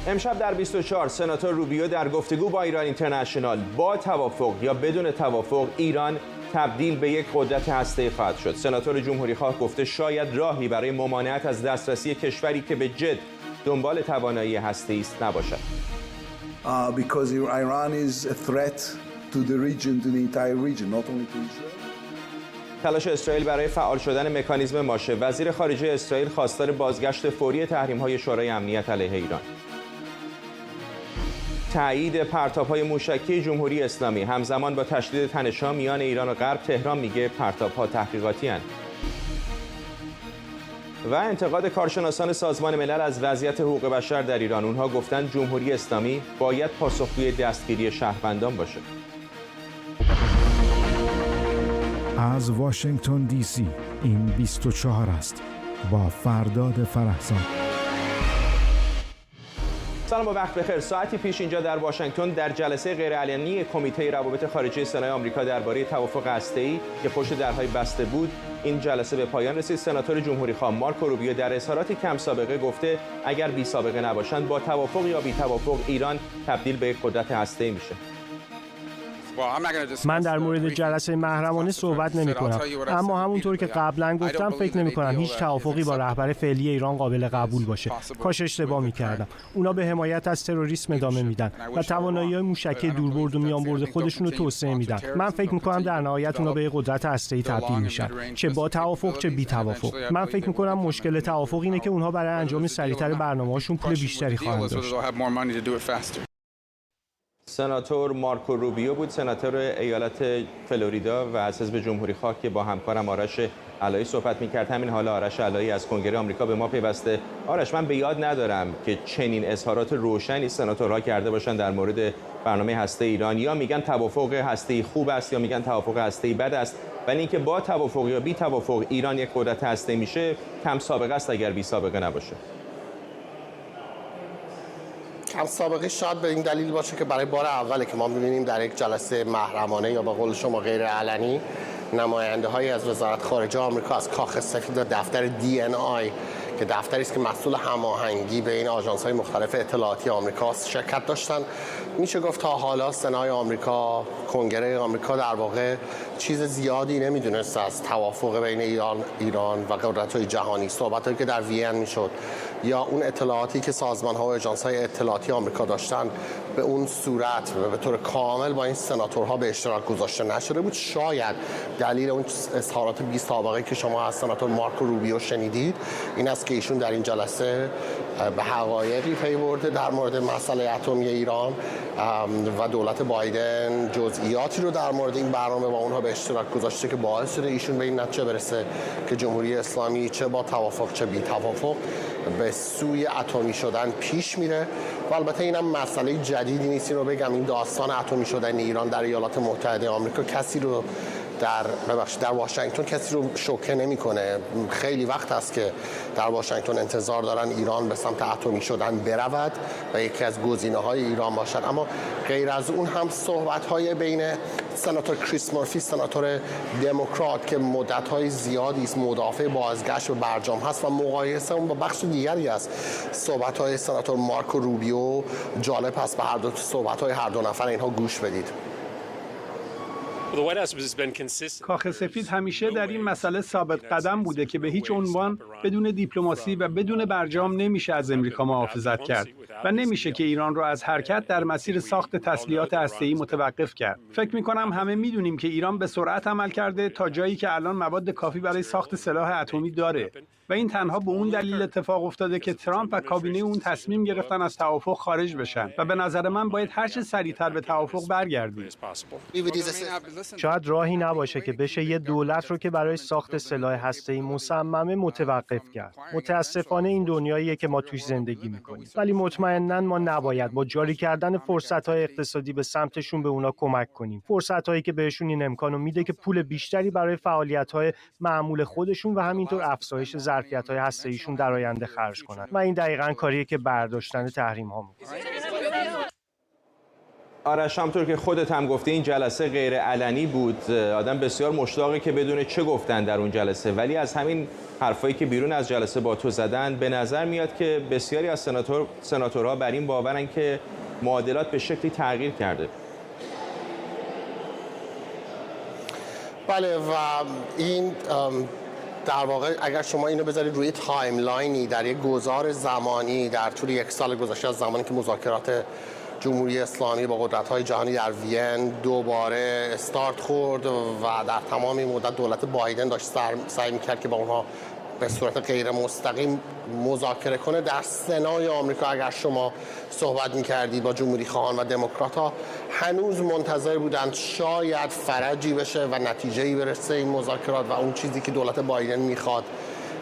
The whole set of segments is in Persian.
امشب در 24 سناتور روبیو در گفتگو با ایران اینترنشنال با توافق یا بدون توافق ایران تبدیل به یک قدرت هسته‌ای خواهد شد. سناتور جمهوری‌خواه گفته شاید راهی برای ممانعت از دسترسی کشوری که به جد دنبال توانایی هسته‌ای است نباشد. Because Iran is a threat to the region, to the entire region, not only to Israel. تلاش اسرائیل برای فعال شدن مکانیزم ماشه. وزیر خارجه اسرائیل خواستار بازگشت فوری تحریم‌های شورای امنیت علیه ایران. تایید پرتاب‌های موشکی جمهوری اسلامی همزمان با تشدید تنش‌ها میان ایران و غرب. تهران میگه پرتاب‌ها تحقیقاتی‌اند. و انتقاد کارشناسان سازمان ملل از وضعیت حقوق بشر در ایران. اونها گفتن جمهوری اسلامی باید پاسخگوی دستگیری شهروندان باشه. از واشنگتن دی سی این 24 است با فرداد فرحزاد. سلام و وقت بخیر. ساعتی پیش اینجا در واشنگتن در جلسه غیرعلنی کمیته روابط خارجه سنای آمریکا درباره توافق هسته‌ای که پشت درهای بسته بود، این جلسه به پایان رسید. سناتور جمهوری‌خواه مارکو روبیو در اظهاراتی کم سابقه گفته اگر بی سابقه نباشند با توافق یا بی توافق ایران تبدیل به یک قدرت هسته‌ای میشه. من در مورد جلسه محرمانه صحبت نمی‌کنم، اما همونطور که قبلا گفتم فکر نمی‌کنم هیچ توافقی با رهبر فعلی ایران قابل قبول باشه. کاش اشتباه می‌کردم. اونا به حمایت از تروریسم ادامه میدن و توانایی‌های موشکی دوربرد و میانبرد خودشون رو توسعه میدن. من فکر می‌کنم در نهایت اونا به یک قدرت هسته‌ای تبدیل میشن، چه با توافق چه بی توافق. من فکر می‌کنم مشکل توافق اینه که اونها برای انجام سریعتر برنامه‌هاشون پول بیشتری خواهند داشت. سناتور مارکو روبیو بود، سناتور ایالت فلوریدا و از حزب جمهوری‌خواه که با همکارم آرش علایی صحبت می‌کرد. همین حالا آرش علایی از کنگره آمریکا به ما پیوسته. آرش، من به یاد ندارم که چنین اظهارات روشنی سناتورها کرده باشن در مورد برنامه هسته ایران. یا میگن توافق هسته‌ای خوب است یا میگن توافق هسته‌ای بد است، ولی اینکه با توافق یا بی توافق ایران یک قدرت هسته‌ای میشه کم سابقه است اگر بی سابقه نباشه. کم سابقه شاید به این دلیل باشه که برای بار اوله که ما می‌بینیم در یک جلسه محرمانه یا به قول شما غیر علنی نماینده‌هایی از وزارت خارجه آمریکا از کاخ سفید و دفتر DNI که دفتری است که مسئول هماهنگی بین آژانس‌های مختلف اطلاعاتی آمریکاست شرکت داشتن. میشه گفت تا حالا سنای آمریکا، کنگره آمریکا در واقع چیز زیادی نمیدونست از توافق بین ایران و قدرت‌های جهانی. صحبت‌هایی که در وین میشد یا اون اطلاعاتی که سازمان‌ها و آژانس‌های اطلاعاتی آمریکا داشتن به اون صورت و به طور کامل با این سناتورها به اشتراک گذاشته نشده بود. شاید دلیل اون اظهارات بی سابقه که شما از سناتور مارکو روبیو شنیدید این است که ایشون در این جلسه به حقایقی پی برده در مورد مسئله اتمی ایران و دولت بایدن جزئیاتی رو در مورد این برنامه با اونها به اشتراک گذاشته که باعث شده ایشون به این نتیجه برسه که جمهوری اسلامی چه با توافق چه بی توافق به سوی اتمی شدن پیش میره. و البته اینم مسئله جدیدی نیست، این رو بگم این داستان اتمی شدن ایران در ایالات متحده آمریکا کسی رو در واشنگتن کسی رو شوکه نمیکنه. خیلی وقت است که در واشنگتن انتظار دارن ایران به سمت اتمی شدن برود و یکی از گزینه‌های ایران باشد. اما غیر از اون هم صحبت‌های بین سناتور کریس مورفی سناتور دموکرات که مدت‌های زیادی است مدافع بازگشت به برجام هست و مقایسه اون با بخش دیگری از صحبت‌های سناتور مارکو روبیو جالب هست. به هر دو صحبت‌های هر دو نفر اینها گوش بدید. کاخ سفید همیشه در این مسئله ثابت قدم بوده که به هیچ عنوان بدون دیپلماسی و بدون برجام نمیشه از امریکا محافظت کرد و نمیشه که ایران را از حرکت در مسیر ساخت تسلیحات هسته‌ای متوقف کرد. فکر می‌کنم همه می‌دونیم که ایران به سرعت عمل کرده تا جایی که الان مواد کافی برای ساخت سلاح اتمی داره و این تنها به اون دلیل اتفاق افتاده که ترامپ و کابینه اون تصمیم گرفتن از توافق خارج بشن و به نظر من باید هر چه سریعتر به توافق برگردیم. شاید راهی نباشه که بشه یه دولت رو که برای ساخت سلاح هسته‌ای مصممه متوقف کرد. متاسفانه این دنیاییه که ما توش زندگی می‌کنیم. ولی مطمئناً ما نباید با جاری کردن فرصت‌های اقتصادی به سمتشون به اونا کمک کنیم. فرصت‌هایی که بهشون این امکانو میده که پول بیشتری برای فعالیت‌های معمول خودشون و همینطور افزایش ظرفیت‌های هسته‌ایشون در آینده خرج کنن. و این دقیقاً کاریه که برداشتن تحریم‌ها می‌کنه. آرش، همطور که خودت هم گفتی این جلسه غیر علنی بود. آدم بسیار مشتاقه که بدونه چه گفتن در اون جلسه، ولی از همین حرفایی که بیرون از جلسه با تو زدن به نظر میاد که بسیاری از سناتورها بر این باورن که معادلات به شکلی تغییر کرده. بله، و این در واقع اگر شما اینو بذارید روی تایملاینی در یک گذار زمانی در طول یک سال گذشته از زمانی که مذاکرات جمهوری اسلامی با قدرت‌های جهانی در وین دوباره استارت خورد و در تمام این مدت دولت بایدن داشت سعی می‌کرد که با اونها به صورت غیر مستقیم مذاکره کنه، در سنای آمریکا اگر شما صحبت می‌کردید با جمهوری خواهان و دموکرات‌ها هنوز منتظر بودند شاید فرجی بشه و نتیجه‌ای برسه این مذاکرات و اون چیزی که دولت بایدن می‌خواد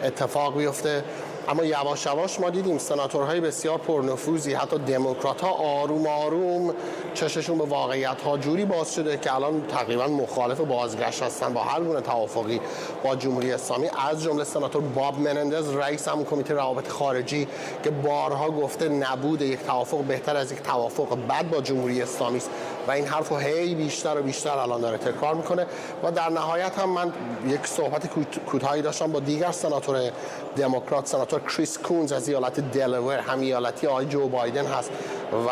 اتفاق بیفته. اما یواش یواش ما دیدیم سناتورهای بسیار پرنفوذی، حتی دموکرات‌ها آروم آروم چششون به واقعیت‌ها جوری باز شده که الان تقریبا مخالف بازگشت هستن با هر گونه توافقی با جمهوری اسلامی، از جمله سناتور باب منندز رئیس همون کمیته روابط خارجی که بارها گفته نبود یک توافق بهتر از یک توافق بد با جمهوری اسلامی است و این حرفو هی بیشتر و بیشتر الان داره تکرار میکنه. و در نهایت هم من یک صحبت کوتاهی داشتم با دیگر سناتور دموکرات، سناتور کریس کونز از ایالت دلاور، هم ایالتی آقای جو بایدن هست و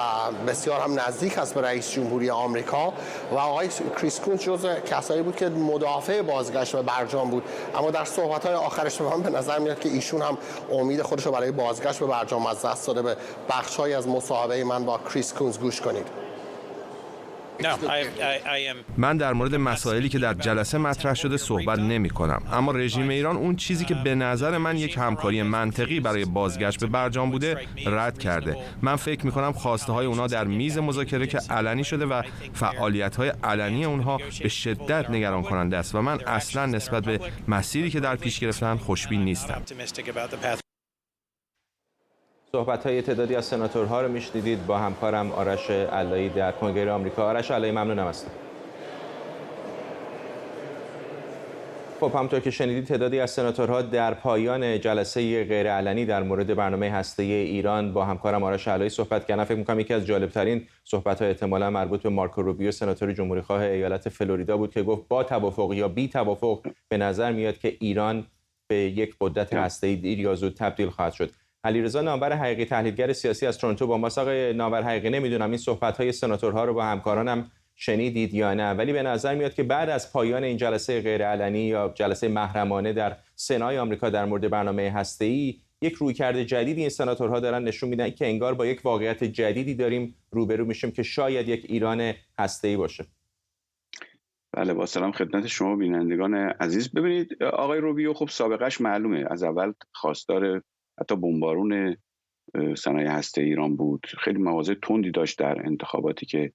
بسیار هم نزدیک هست به رئیس جمهوری آمریکا و آقای کریس کونز جزو کسایی بود که مدافع بازگشت به برجام بود، اما در صحبت‌های آخرش من به نظر میاد که ایشون هم امید خودش رو برای بازگشت به برجام از دست داده. به بخش‌هایی از مصاحبه من با کریس کونز گوش کنید. من در مورد مسائلی که در جلسه مطرح شده صحبت نمی کنم، اما رژیم ایران اون چیزی که به نظر من یک همکاری منطقی برای بازگشت به برجام بوده رد کرده. من فکر می کنم خواسته های اونا در میز مذاکره که علنی شده و فعالیت های علنی اونها به شدت نگران کننده است و من اصلا نسبت به مسیری که در پیش گرفتن خوشبین نیستم. صحبت‌های تعدادی از سناتورها رو میشنیدید با همکارم آرش علایی در کنگره آمریکا. آرش علایی، ممنونم هستم. خب همونطور که شنیدید تعدادی از سناتورها در پایان جلسه غیرعلنی در مورد برنامه هسته‌ای ایران با همکارم آرش علایی صحبت کردن. فکر می‌کنم یکی از جالب‌ترین صحبت‌ها احتمالاً مربوط به مارکو روبیو، سناتور جمهوری‌خواه ایالت فلوریدا بود که گفت با توافق یا بی توافق به نظر میاد که ایران به یک قدرت هسته‌ای دیر یا زود تبدیل خواهد شد. علیرضا نامور حقیقی، تحلیلگر سیاسی از تورنتو با ماست. آقای نامور حقیقی، نمیدونم این صحبت‌های سناتورها رو با همکارانم شنیدید یا نه، ولی به نظر میاد که بعد از پایان این جلسه غیرعلنی یا جلسه محرمانه در سنای آمریکا در مورد برنامه هسته‌ای یک رویکرد جدیدی این سناتورها دارن نشون میدن که انگار با یک واقعیت جدیدی داریم روبرو میشیم که شاید یک ایران هسته‌ای باشه. بله، با سلام خدمت شما بینندگان عزیز. ببینید آقای روبیو خب سابقهش معلومه، از اول خواستار حتی بمبارون صنایع هسته ایران بود، خیلی مواضع تندی داشت در انتخاباتی که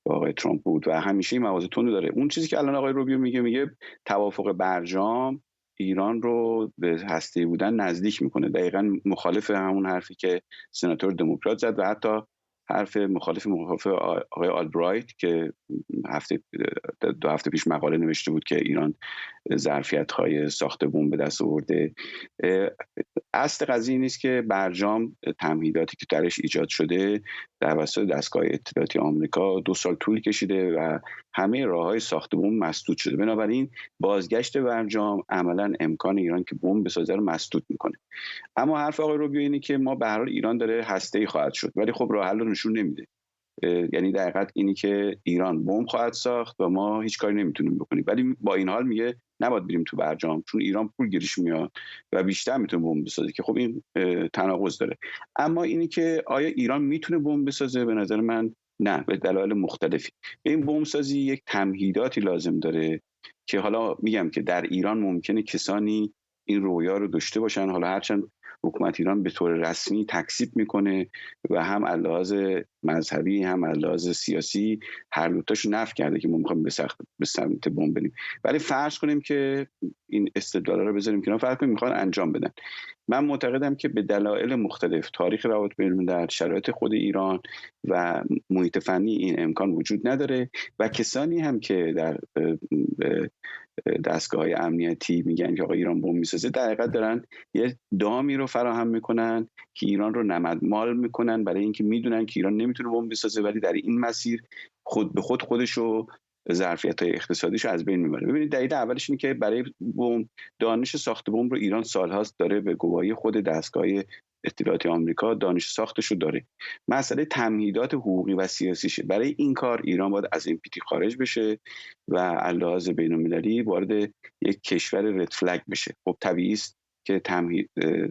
با آقای ترامپ بود و همیشه این مواضع تندی داره. اون چیزی که الان آقای روبیو میگه توافق برجام ایران رو به هسته‌ای بودن نزدیک میکنه، دقیقاً مخالف همون حرفی که سناتور دموکرات زد و حتی حرف مخالف آقای آلبرایت که دو هفته پیش مقاله نوشته بود که ایران ظرفیت‌های ساخت بمب به دست آورده. اصل قضیه نیست که برجام تمهیداتی که درش ایجاد شده توسط دستگاه اطلاعاتی آمریکا 2 سال طول کشیده و همه راه‌های ساخت بمب مسدود شده. بنابراین بازگشت برجام عملاً امکان ایران که بمب بسازه رو مسدود میکنه. اما حرف آقای روبیو اینه که ما به هر حال ایران داره هسته‌ای خواهد شد، ولی خب راه حل رو نشون نمیده. یعنی در حقیقت اینی که ایران بمب خواهد ساخت و ما هیچ کاری نمیتونیم بکنیم، ولی با این حال میگه نباید بریم تو برجام چون ایران پول گیرش میاد و بیشتر میتونه بمب بسازه که خب این تناقض داره. اما اینی که آیا ایران میتونه بمب بسازه، به نظر من نه، به دلایل مختلفی. این بمب سازی یک تمهیداتی لازم داره که حالا میگم که در ایران ممکنه کسانی این رویا رو داشته باشن، حالا هرچند حکومت ایران به طور رسمی تکذیب میکنه و هم لحاظ مذهبی هم لحاظ سیاسی هر دوتاشو نفی کرده که ما میخوایم به سمت بمب بریم، ولی فرض کنیم که این استدلالا رو بذاریم کنار، فرض کنیم میخوان انجام بدن. من معتقدم که به دلایل مختلف، تاریخ روابط بین‌الملل، شرایط خود ایران و محیط فنی این امکان وجود نداره و کسانی هم که در دستگاه‌های امنیتی میگن که آقا ایران بمب میسازه، در حقیقت دارن یه دامی رو فراهم میکنن که ایران رو نمدمال میکنن، برای اینکه میدونن که ایران نمیتونه بمب بسازه، ولی در این مسیر خود به خود خودشو ظرفیت‌های اقتصادیشو از بین میبره. ببینید دلیل اولش اینه که برای بمب، دانش ساخت بمب رو ایران سالهاست داره، به گواهی خود دستگاه اطلاعاتی آمریکا دانش ساختش رو داره. مسئله تمهیدات حقوقی و سیاسیشه. برای این کار ایران باید از NPT خارج بشه و اللحاظ بین‌المللی وارد یک کشور رد فلگ بشه. خب طبیعی است که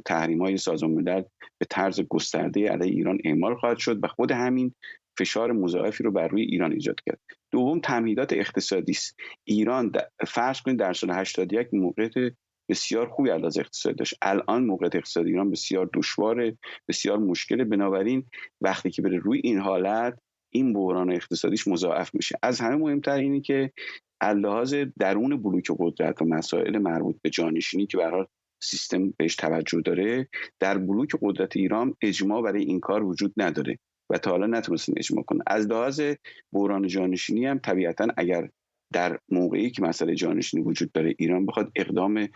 تحریم‌های سازمان ملل به طرز گسترده علیه ایران اعمال خواهد شد و خود همین فشار مضاعفی رو بر روی ایران ایجاد کرد. دوم تمهیدات اقتصادی است. ایران فرض کنید در سال 81 موقعیت بسیار خوبی علاوه اقتصادی داشت. الان موقعیت اقتصادی ایران بسیار دشواره، بسیار مشکله. بنابراین وقتی که بره روی این حالت، این بحران اقتصادیش مضاعف میشه. از همه مهمتر اینه که لحاظ درون بلوک قدرت و مسائل مربوط به جانشینی که به هر حال سیستم بهش توجه داره، در بلوک قدرت ایران اجماع برای این کار وجود نداره و تا حالا نتونستن اجماع کنن. از لحاظ بحران جانشینی هم طبیعتاً اگر در موقعی که مسئله جانشینی وجود داره ایران بخواد اقدام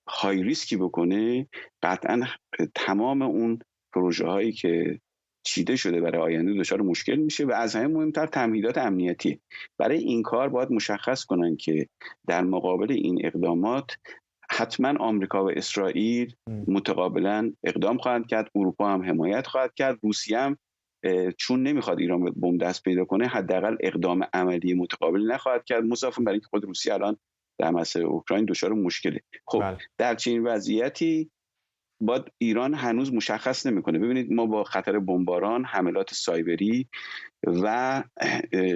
های ریسکی بکنه، قطعاً تمام اون پروژه هایی که چیده شده برای آینده دچار مشکل میشه و از همه مهمتر تمهیدات امنیتی. برای این کار باید مشخص کنن که در مقابل این اقدامات حتما آمریکا و اسرائیل متقابلا اقدام خواهند کرد، اروپا هم حمایت خواهد کرد، روسیه هم چون نمیخواد ایران به بمب دست پیدا کنه حداقل اقدام عملی متقابل نخواهد کرد، مضافاً برای اینکه خود روسیه الان در مسئله اوکراین دچار مشکله. خب در چنین وضعیتی باید ایران هنوز مشخص نمیکنه. ببینید ما با خطر بمباران، حملات سایبری و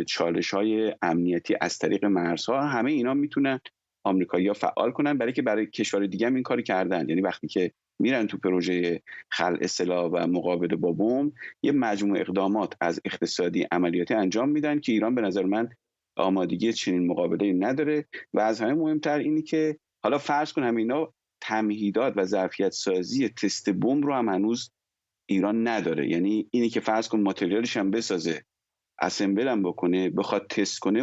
چالش‌های امنیتی از طریق مرزها، همه اینا میتونن آمریکایی‌ها فعال کنن، برای که برای کشور دیگه هم این کاری کردن. یعنی وقتی که میرن تو پروژه خلع سلاح و مقابله با بمب، یه مجموعه اقدامات از اقتصادی عملیاتی انجام میدن که ایران به نظر من آمادگی چنین مقابله نداره. و از همه مهمتر اینی که حالا فرض کن همه اینا تمهیدات و ظرفیت سازی تست بمب رو هم هنوز ایران نداره. یعنی اینی که فرض کن ماتریالش هم بسازه، اسمبل هم بکنه، بخواد تست کنه،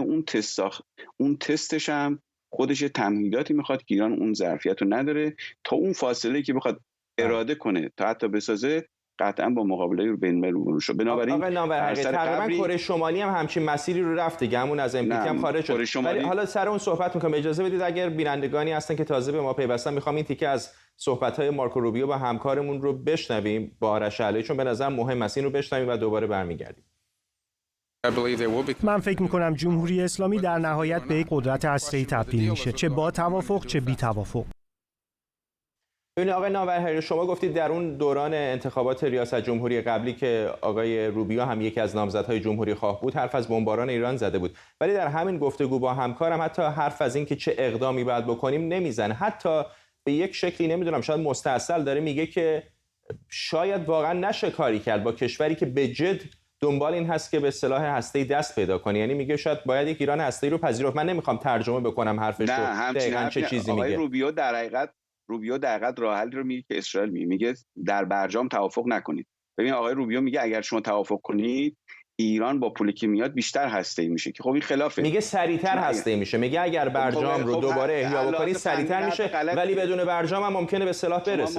اون تستش هم خودش تمهیداتی میخواد که ایران اون ظرفیت رو نداره. تا اون فاصله که بخواد اراده کنه تا حتی بسازه، قطعا با مقابله رو بین الملل روبرو شد. بنابراین تقریبا کره شمالی هم همچین مسیری رو رفته، گمون از NPT هم خارج شد. ولی حالا سر اون صحبت می‌کنم. اجازه بدید اگر بینندگانی هستن که تازه به ما پیوستن، می‌خوام این تیکه از صحبت‌های مارکو روبیو با همکارمون رو بشنویم با آرش علایی، چون به نظر مهم است این رو بشنویم و دوباره برمیگردیم. من فکر می‌کنم جمهوری اسلامی در نهایت به یک قدرت هسته‌ای تبدیل میشه، چه با توافق چه بی توافق. ببینید آقای نامورحقی، شما گفتید در اون دوران انتخابات ریاست جمهوری قبلی که آقای روبیو هم یکی از نامزدهای جمهوری خواه بود، حرف از بمباران ایران زده بود، ولی در همین گفتگو با همکارم حتی حرف از این که چه اقدامی باید بکنیم نمیزنه. حتی به یک شکلی نمیدونم شاید مستعسل داره میگه که شاید واقعا نشه کاری کرد با کشوری که به جد دنبال این هست که به سلاح هسته‌ای دست پیدا کنه. یعنی میگه شاید باید یک ایران هسته‌ای رو پذیرفت. من نمیخوام ترجمه بکنم حرفش رو دقیقاً چه چیزی میگه. روبیو در حقیقت راه حلی رو میگه که اسرائیل میگه در برجام توافق نکنید. ببین آقای روبیو میگه اگر شما توافق کنید ایران با پولی که میاد بیشتر هسته‌ای میشه، که خب این خلافه. میگه سریعتر هسته‌ای میشه. میگه اگر برجام رو دوباره احیا بکنید سریعتر میشه، ولی بدون برجام هم ممکنه به سلاح برسه.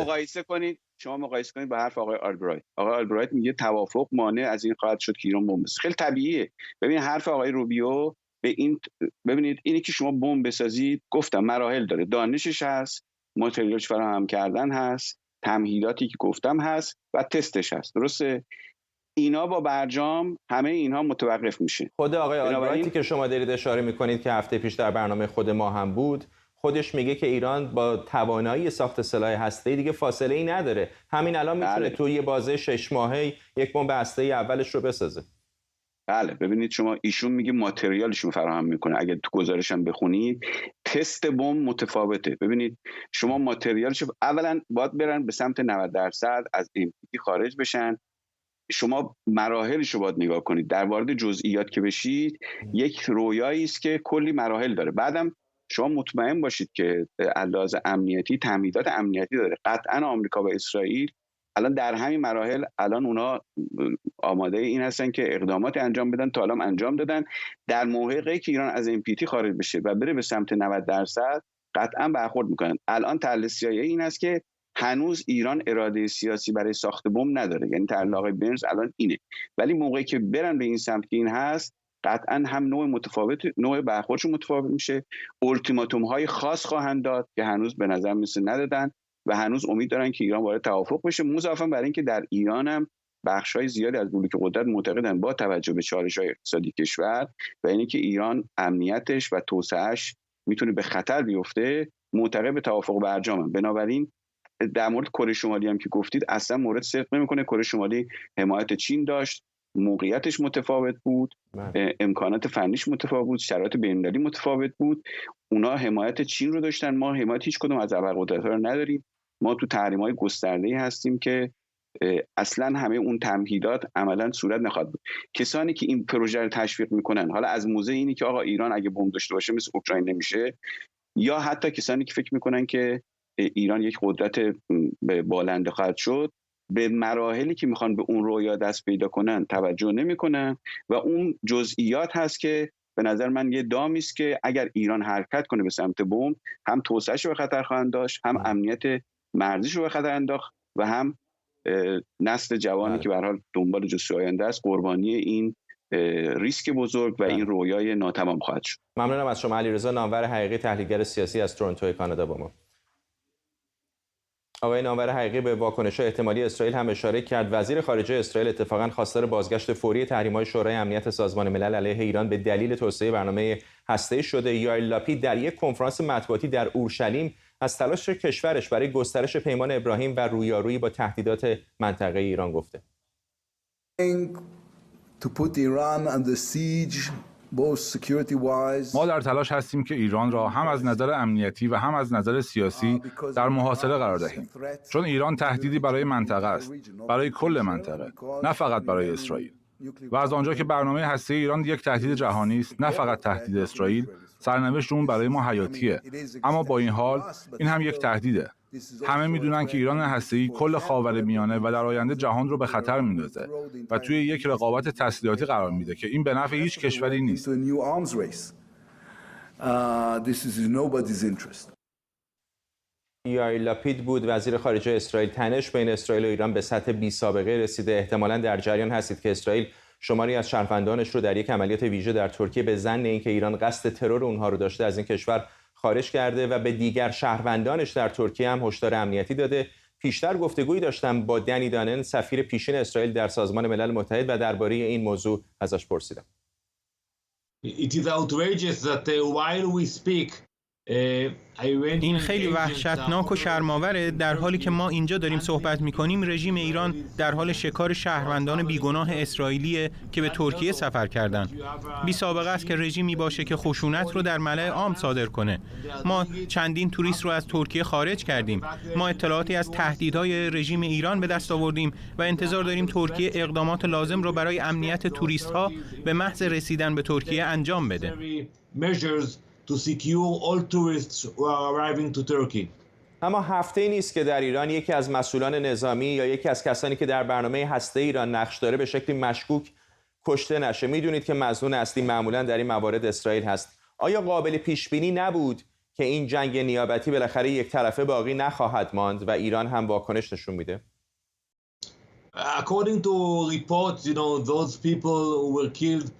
شما مقایسه کنید با حرف آقای آلبرایت. آقای آلبرایت میگه توافق مانع از این خواهد شد که ایران بمب بسازه. خیلی طبیعیه. ببین حرف آقای روبیو به این، ببینید اینی که شما بمب بسازید، گفتم مراحل داره، دانشش هست، ماتریالش فراهم کردن هست، تمهیداتی که گفتم هست و تستش هست. درسته؟ اینا با برجام همه اینها متوقف میشه. خود آقای آلبرایتی که شما دارید اشاره میکنید که هفته پیش در برنامه خود ما هم بود، خودش میگه که ایران با توانایی ساخت سلاح هسته‌ای دیگه فاصله ای نداره. همین الان میتونه توی یه بازه 6 ماهه یک بمب هسته‌ای اولش رو بسازه. بله ببینید شما، ایشون میگه ماتریالشون فراهم میکنه. اگه تو گزارش هم بخونید تست بمب متفاوته. ببینید شما ماتریالش اولا باید برن به سمت 90% از NPT خارج بشن. شما مراحلش رو باید نگاه کنید. در وارد جزئیات که بشید یک رویایی است که کلی مراحل داره. بعدم شما مطمئن باشید که علاوه امنیتی تمهیدات امنیتی داره. قطعا آمریکا و اسرائیل الان در همین مراحل الان اونا آماده این هستن که اقدامات انجام بدن، تا الان انجام دادن. در موقعی که ایران از NPT خارج بشه و بره به سمت 90% قطعا برخورد میکنن. الان طرح CIA این است که هنوز ایران اراده سیاسی برای ساخت بمب نداره، یعنی طرح آقای برنز الان اینه، ولی موقعی که برن به این سمت که این هست قطعا هم نوع برخوردشون متفاوت میشه. التیماتوم های خاص خواهند داد که هنوز به نظر میسه ندادن و هنوز امید دارن که ایران وارد توافق بشه. مضافاً بر اینکه در ایران هم بخش‌های زیادی از بلوک قدرت معتقدن با توجه به چالش‌های اقتصادی کشور و اینکه که ایران امنیتش و توسعه‌اش میتونه به خطر بیفته، معتقد به توافق برجامن. بنابراین در مورد کره شمالی هم که گفتید اصلا مورد صدق نمی‌کنه. کره شمالی حمایت چین داشت، موقعیتش متفاوت بود، امکانات فنیش متفاوت بود، شرایط بین‌المللی متفاوت بود. اونا حمایت چین رو داشتن، ما حمایت هیچ کدوم از ابرقدرت‌ها رو نداریم. ما تو تحریم‌های گسترده‌ای هستیم که اصلا همه اون تمهیدات عملا صورت نخواهد بود. کسانی که این پروژه رو تشویق میکنن، حالا از موضع اینی که آقا ایران اگه بمب داشته باشه مثل اوکراین نمیشه، یا حتی کسانی که فکر میکنن که ایران یک قدرت بالنده خواهد شد، به مراحلی که میخوان به اون رویا دست پیدا کنن توجه نمیکنن و اون جزئیات هست که به نظر من یه دامی است که اگر ایران حرکت کنه به سمت بمب، هم توسعه‌اش رو به خطر خواهند داشت، هم امنیت مرزیش رو به خطر انداخت و هم نسل جوانی که به هر حال دنبال جستجوی آینده است قربانی این ریسک بزرگ و این رویای ناتمام خواهد شد. ممنونم از شما علیرضا نامور حقیقی، تحلیلگر سیاسی از تورنتو کانادا با ما. آقای نامور حقیقی به واکنش‌های احتمالی اسرائیل هم اشاره کرد. وزیر خارجه اسرائیل اتفاقاً خواستار بازگشت فوری تحریم‌های شورای امنیت سازمان ملل علیه ایران به دلیل توسعه برنامه هسته‌ای شده. یائیر لاپید در یک کنفرانس مطبوعاتی در اورشلیم از تلاش کشورش برای گسترش پیمان ابراهیم و رویارویی با تهدیدات منطقه ایران گفته. ما در تلاش هستیم که ایران را هم از نظر امنیتی و هم از نظر سیاسی در محاصره قرار دهیم، چون ایران تهدیدی برای منطقه است، برای کل منطقه، نه فقط برای اسرائیل. و از آنجا که برنامه هسته‌ای ایران یک تهدید جهانی است، نه فقط تهدید اسرائیل، سرنوشت اون برای ما حیاتیه. اما با این حال این هم یک تهدیده. همه میدونن که ایران هسته‌ای کل خاورمیانه و در آینده جهان رو به خطر میندازه و توی یک رقابت تسلیحاتی قرار میده که این به نفع هیچ کشوری نیست. یائیر لاپید بود، وزیر خارجه اسرائیل. تنش بین اسرائیل و ایران به سطح بی‌سابقه رسیده. احتمالاً در جریان هستید که اسرائیل شماری از شهروندانش رو در یک عملیات ویژه در ترکیه به ظن اینکه ایران قصد ترور اونها رو داشته از این کشور خارج کرده و به دیگر شهروندانش در ترکیه هم هشدار امنیتی داده. پیشتر گفتگویی داشتم با دنی دانن، سفیر پیشین اسرائیل در سازمان ملل متحد، و درباره این موضوع ازش پرسیدم. این خیلی وحشتناک و شرم‌آوره. در حالی که ما اینجا داریم صحبت می‌کنیم، رژیم ایران در حال شکار شهروندان بیگناه اسرائیلیه که به ترکیه سفر کردن. بی سابقه است که رژیمی باشه که خشونت رو در ملأ عام صادر کنه. ما چندین توریست رو از ترکیه خارج کردیم. ما اطلاعاتی از تهدیدهای رژیم ایران به دست آوردیم و انتظار داریم ترکیه اقدامات لازم رو برای امنیت توریست‌ها به محض رسیدن به ترکیه انجام بده. to secure all tourists who are arriving to Turkey. اما هفته‌ای نیست که در ایران یکی از مسئولان نظامی یا یکی از کسانی که در برنامه هسته‌ای ایران نقش داره به شکلی مشکوک کشته نشه. میدونید که مظنون اصلی معمولاً در این موارد اسرائیل هست. آیا قابل پیش بینی نبود که این جنگ نیابتی بالاخره یک طرفه باقی نخواهد ماند و ایران هم واکنش نشون میده؟ According to reports, those people who were killed.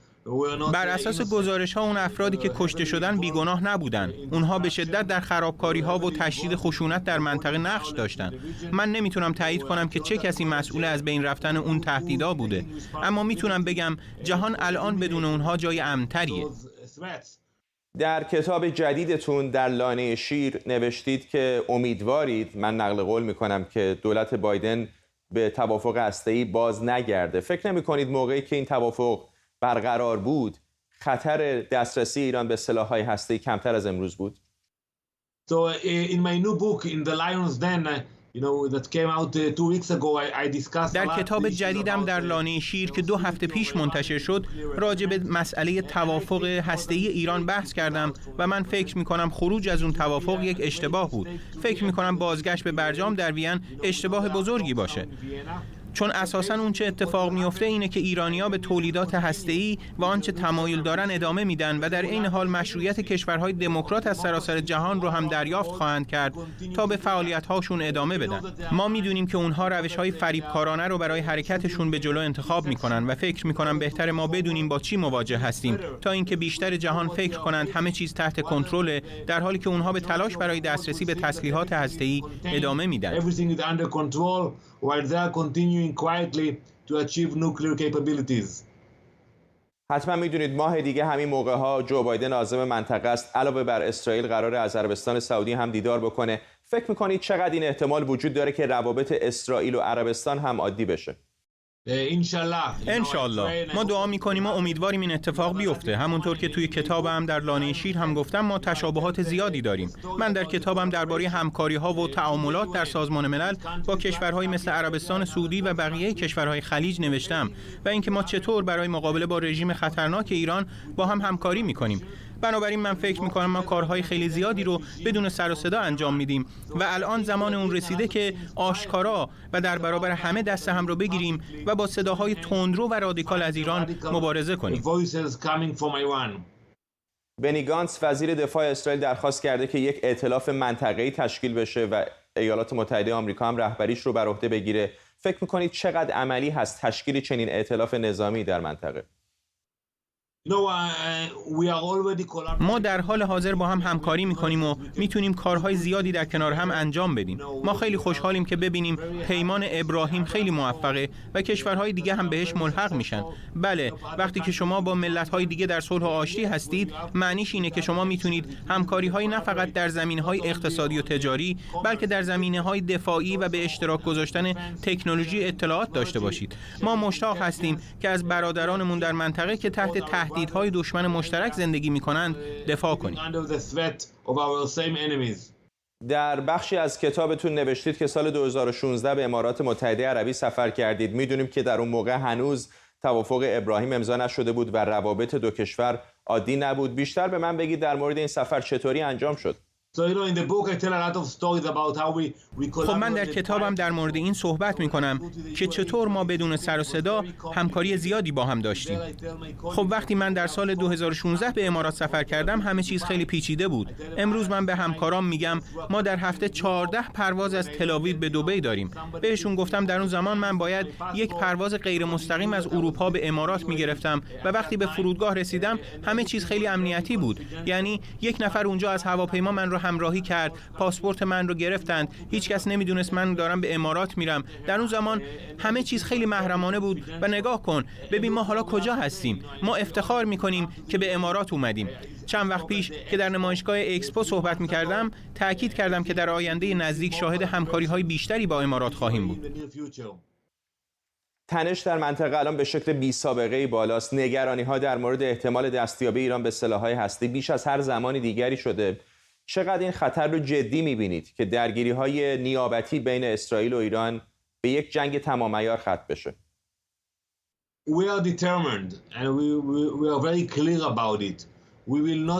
بر اساس گزارش ها اون افرادی که کشته شدن بیگناه نبودن. اونها به شدت در خرابکاری ها و تشدید خشونت در منطقه نقش داشتن. من نمیتونم تایید کنم که چه کسی مسئول از بین رفتن اون تهدیدها بوده، اما میتونم بگم جهان الان بدون اونها جای امن‌تریه. در کتاب جدیدتون در لانه شیر نوشتید که امیدوارید، من نقل قول میکنم، که دولت بایدن به توافق هسته‌ای باز نگرده. فکر نمی‌کنید موقعی که این توافق برقرار بود خطر دسترسی ایران به سلاح‌های هسته‌ای کمتر از امروز بود؟ So in my new book, In the Lion's Den, در کتاب جدیدم در لانه شیر که 2 هفته پیش منتشر شد راجع به مسئله توافق هسته‌ای ایران بحث کردم و من فکر می‌کنم خروج از اون توافق یک اشتباه بود. فکر می‌کنم بازگشت به برجام در وین اشتباه بزرگی باشه. چون اساساً اون چه اتفاق میفته اینه که ایرانی‌ها به تولیدات هسته‌ای و آنچه تمایل دارن ادامه میدن و در این حال مشروعیت کشورهای دموکرات از سراسر جهان رو هم دریافت خواهند کرد تا به فعالیت‌هاشون ادامه بدن. ما میدونیم که اونها روش‌های فریبکارانه رو برای حرکتشون به جلو انتخاب میکنن و فکر میکنم بهتره ما بدونیم با چی مواجه هستیم تا اینکه بیشتر جهان فکر کنند همه چیز تحت کنترل، در حالی که اونها به تلاش برای دسترسی به تسلیحات هسته‌ای ادامه میدن. while they are continuing quietly to achieve nuclear capabilities. حتما میدونید ماه دیگه همین موقع‌ها جو بایدن عازم منطقه است. علاوه بر اسرائیل قرار از عربستان سعودی هم دیدار بکنه. فکر می‌کنید چقدر این احتمال وجود داره که روابط اسرائیل و عربستان هم عادی بشه؟ انشالله. ما دعا میکنیم و امیدواریم این اتفاق بیفته. همونطور که توی کتابم در لانه شیر هم گفتم ما تشابهات زیادی داریم. من در کتابم درباره همکاری‌ها و تعاملات در سازمان ملل با کشورهای مثل عربستان سعودی و بقیه کشورهای خلیج نوشتم و اینکه ما چطور برای مقابله با رژیم خطرناک ایران با هم همکاری میکنیم. بنابراین من فکر میکنم ما کارهای خیلی زیادی رو بدون سر و صدا انجام میدیم و الان زمان اون رسیده که آشکارا و در برابر همه دست هم رو بگیریم و با صداهای تندرو و رادیکال از ایران مبارزه کنیم. بنی گانتس وزیر دفاع اسرائیل درخواست کرده که یک ائتلاف منطقه‌ای تشکیل بشه و ایالات متحده آمریکا هم رهبریش رو بر عهده بگیره. فکر میکنید چقدر عملی هست تشکیل چنین ائتلاف نظامی در منطقه؟ ما در حال حاضر با هم همکاری میکنیم و میتونیم کارهای زیادی در کنار هم انجام بدیم. ما خیلی خوشحالیم که ببینیم پیمان ابراهیم خیلی موفقه و کشورهای دیگه هم بهش ملحق میشن. بله، وقتی که شما با ملت‌های دیگه در صلح و آشتی هستید، معنیش اینه که شما میتونید همکاری‌های نه فقط در زمینه‌های اقتصادی و تجاری، بلکه در زمینه‌های دفاعی و به اشتراک گذاشتن تکنولوژی اطلاعات داشته باشید. ما مشتاق هستیم که از برادرانمون در منطقه که تحت تهدیدهای دشمن مشترک زندگی می‌کنند دفاع کنیم. در بخشی از کتابتون نوشتید که سال 2016 به امارات متحده عربی سفر کردید. میدونیم که در اون موقع هنوز توافق ابراهیم امضا نشده بود و روابط دو کشور عادی نبود. بیشتر به من بگید در مورد این سفر چطوری انجام شد؟ خب من در کتابم در مورد این صحبت میکنم که چطور ما بدون سر و صدا همکاری زیادی با هم داشتیم. خب وقتی من در سال 2016 به امارات سفر کردم همه چیز خیلی پیچیده بود. امروز من به همکارام میگم ما در هفته 14 پرواز از تل‌آویو به دبی داریم. بهشون گفتم در اون زمان من باید یک پرواز غیر مستقیم از اروپا به امارات میگرفتم و وقتی به فرودگاه رسیدم همه چیز خیلی امنیتی بود. یعنی یک نفر اونجا از هواپیما من رو همراهی کرد، پاسپورت من رو گرفتند، هیچ کس نمیدونست من دارم به امارات میرم. در اون زمان همه چیز خیلی محرمانه بود و نگاه کن ببین ما حالا کجا هستیم. ما افتخار میکنیم که به امارات اومدیم. چند وقت پیش که در نمایشگاه اکسپو صحبت میکردم تأکید کردم که در آینده نزدیک شاهد همکاری‌های بیشتری با امارات خواهیم بود. تنش در منطقه الان به شکل بی‌سابقه‌ای بالاست. نگرانی‌ها در مورد احتمال دستیابی ایران به سلاح‌های هسته‌ای بیش از هر زمانی دیگری شده. چقدر این خطر رو جدی می‌بینید که درگیری‌های نیابتی بین اسرائیل و ایران به یک جنگ تمام عیار ختم بشه؟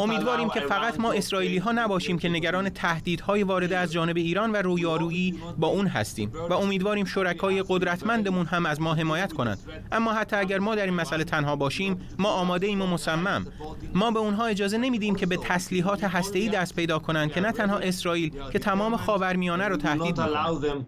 امیدواریم که فقط ما اسرائیلی ها نباشیم که نگران تهدیدهای وارده از جانب ایران و رویارویی با اون هستیم و امیدواریم شرکای قدرتمندمون هم از ما حمایت کنند. اما حتی اگر ما در این مسئله تنها باشیم ما آماده ایم و مصمم. ما به اونها اجازه نمیدیم که به تسلیحات هسته‌ای دست پیدا کنند که نه تنها اسرائیل که تمام خاورمیانه رو تهدید می‌کنند.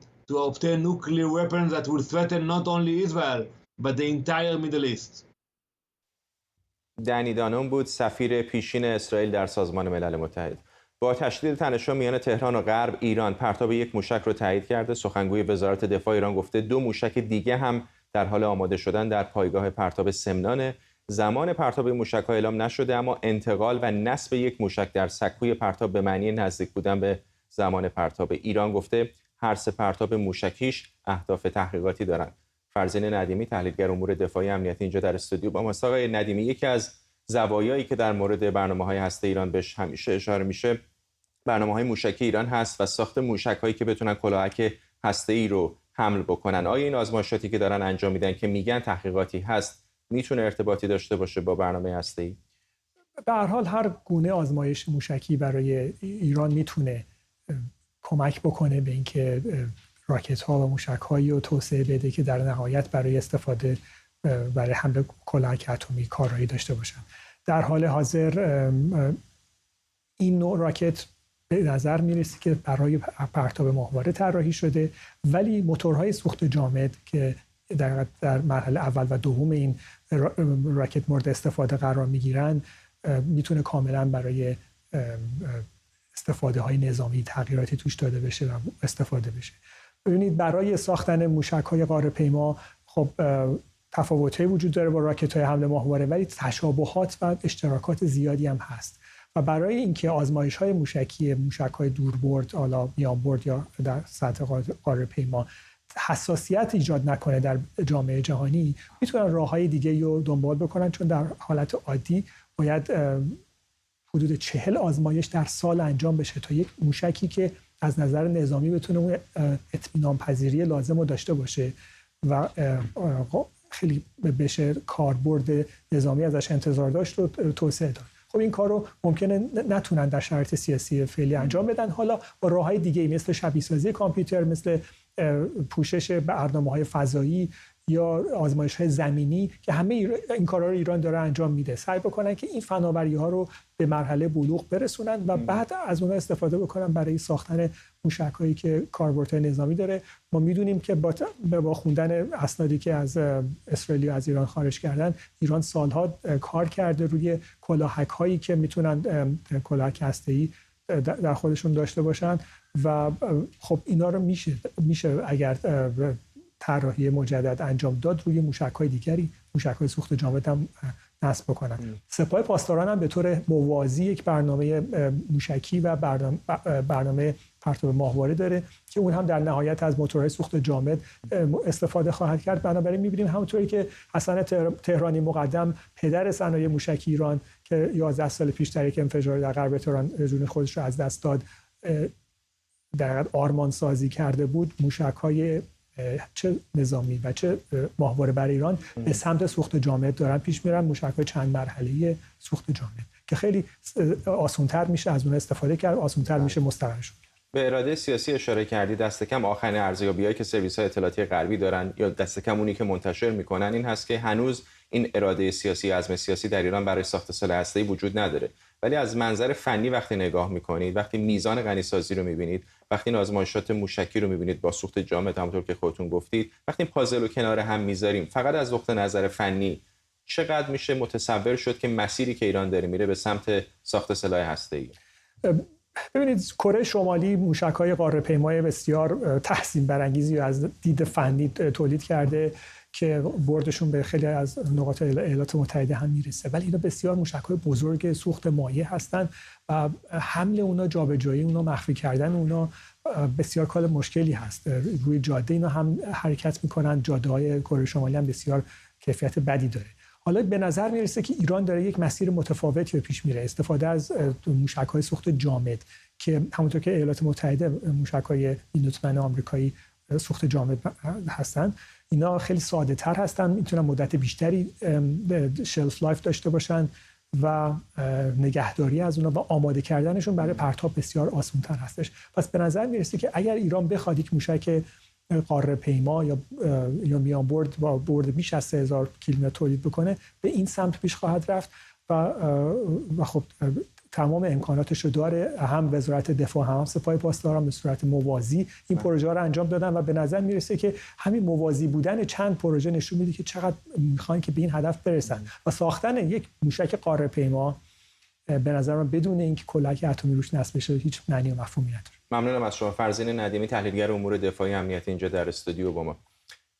دنی دانون بود سفیر پیشین اسرائیل در سازمان ملل متحد. با تشدید تنش‌ها میان تهران و غرب، ایران پرتاب یک موشک رو تایید کرده. سخنگوی وزارت دفاع ایران گفته 2 موشک دیگه هم در حال آماده شدن در پایگاه پرتاب سمنان. زمان پرتاب موشک‌ها اعلام نشده اما انتقال و نصب یک موشک در سکوی پرتاب به معنی نزدیک بودن به زمان پرتاب. ایران گفته هر 3 پرتاب موشکیش اهداف تحقیقاتی دارند. فرزین ندیمی تحلیلگر امور دفاعی امنیتی اینجا در استودیو با ماست. آقای ندیمی، یکی از زوایایی که در مورد برنامه‌های هسته ایران بهش همیشه اشاره میشه برنامه‌های موشکی ایران هست و ساخت موشک‌هایی که بتونن کلاهک هسته‌ای رو حمل بکنن. آیا این آزمایشاتی که دارن انجام میدن که میگن تحقیقاتی هست میتونه ارتباطی داشته باشه با برنامه هسته‌ای؟ به هر حال هر گونه آزمایش موشکی برای ایران میتونه کمک بکنه به اینکه راکت‌ها و موشک‌هایی رو توسعه بده که در نهایت برای استفاده برای حمله کلاهک اتمی کارایی داشته باشن. در حال حاضر این نوع راکت به نظر میرسه که برای پرتاب ماهواره طراحی شده، ولی موتورهای سوخت جامد که در مرحله اول و دوم این راکت مورد استفاده قرار میگیرن میتونه کاملا برای استفاده های نظامی تغییراتی توش داده بشه و استفاده بشه. ببینید برای ساختن موشک‌های قاره‌پیما خب تفاوت‌هایی وجود داره با راکت‌های حمل ماهواره، ولی تشابهات و اشتراکات زیادی هم هست و برای اینکه آزمایش‌های موشکی موشک‌های دوربرد، حالا میانبرد یا در سطح قاره‌پیما حساسیت ایجاد نکنه در جامعه جهانی، میتونن راه‌های دیگه‌ای رو دنبال بکنن، چون در حالت عادی باید حدود 40 آزمایش در سال انجام بشه تا یک موشکی که از نظر نظامی بتونه اون اطمینان پذیری لازم رو داشته باشه و خیلی بشه کاربرد نظامی ازش انتظار داشت رو توسعه داد. خب این کار رو ممکنه نتونن در شرایط سیاسی فعلی انجام بدن. حالا با راه‌های دیگه مثل شبیه‌سازی کامپیوتر، مثل پوشش برنامه‌های فضایی یا آزمایش‌های زمینی که همه این کارا رو ایران داره انجام میده، سعی بکنن که این فناوری‌ها رو به مرحله بلوغ برسونن و بعد از اونها استفاده بکنن برای ساختن موشک‌هایی که کاربردهای نظامی داره. ما میدونیم که با خوندن اسنادی که از اسرائیل و از ایران خارج کردن، ایران سالها کار کرده روی کلاهک‌هایی که میتونن کلاهک هسته‌ای در خودشون داشته باشن و خب اینا رو میشه اگر طراحی مجدد انجام داد روی موشک‌های دیگری، موشک‌های سوخت جامد هم نصب بکنن. سپاه پاسداران هم به طور موازی یک برنامه موشکی و برنامه پرتاب ماهواره داره که اون هم در نهایت از موتورهای سوخت جامد استفاده خواهد کرد. بنابراین می‌بینیم همونطوری که حسن تهرانی مقدم، پدر صنایع موشکی ایران که 11 سال پیش در یک انفجار در غرب تهران جون خودش رو از دست داد، در حقیقت آرمان سازی کرده بود، موشک‌های چه نظامی و چه ماهواره برای ایران به سمت سوخت جامد دارن پیش میرن، موشک‌های چند مرحله‌ای سوخت جامد که خیلی آسان‌تر میشه از اون استفاده کرد، آسان‌تر میشه مستقرش کرد. به اراده سیاسی اشاره کردی. دست کم آخرین ارزیابی‌هایی که سرویس‌های اطلاعاتی غربی دارن یا دست کم اونی که منتشر میکنن این هست که هنوز این اراده سیاسی، عزم سیاسی در ایران برای ساخت سلاح هسته‌ای وجود نداره. ولی از منظر فنی وقتی نگاه میکنید، وقتی میزان غنیسازی رو میبینید، وقتی این آزمایشات موشکی رو میبینید با سوخت جامد، همونطور که خودتون گفتید، وقتی این پازل رو کنار هم میذاریم، فقط از نقطه نظر فنی چقدر میشه متصور شد که مسیری که ایران داره میره به سمت ساخت سلاح هسته‌ای؟ ببینید، کره شمالی موشک‌های قاره‌پیمای بسیار تحسین برانگیزی از دید فنی تولید کرده که بردشون به خیلی از نقاط ایالات متحده هم میرسه، ولی اینا بسیار موشک‌های بزرگ سوخت مایع هستن و حمل اونا، جابجایی اونا، مخفی کردن اونا بسیار کار مشکلی هست. روی جاده اینا هم حرکت میکنن، جاده‌های کره شمالی هم بسیار کیفیت بدی داره. حالا به نظر میرسه که ایران داره یک مسیر متفاوتی پیش میره، استفاده از موشک‌های سوخت جامد که همونطور که ایالات متحده موشک‌های مینوتمن آمریکایی سوخت جامد هستن، اینا خیلی ساده تر هستن، میتونن مدت بیشتری شلف لایف داشته باشن و نگهداری از اونا و آماده کردنشون برای پرتاب بسیار آسان تر هستش. پس به نظر میرسه که اگر ایران بخواد یک موشک قاره‌پیما یا میانبرد با برد بیش از 3000 کیلومتر تولید بکنه، به این سمت پیش خواهد رفت و خب تمام امکاناتش رو داره. هم وزارت دفاع هم سپاه پاسداران به صورت موازی این پروژه رو انجام دادن و به نظر میرسه که همین موازی بودن چند پروژه نشون میده که چقدر میخوان که به این هدف برسن و ساختن یک موشک قاره‌پیما به نظر من بدون اینکه کلاهک اتمی روش نصب بشه هیچ معنی و مفهومی نداره. ممنونم از شما. فرزین ندیمی، تحلیلگر امور دفاعی امنیتی، اینجا در استودیو با ما.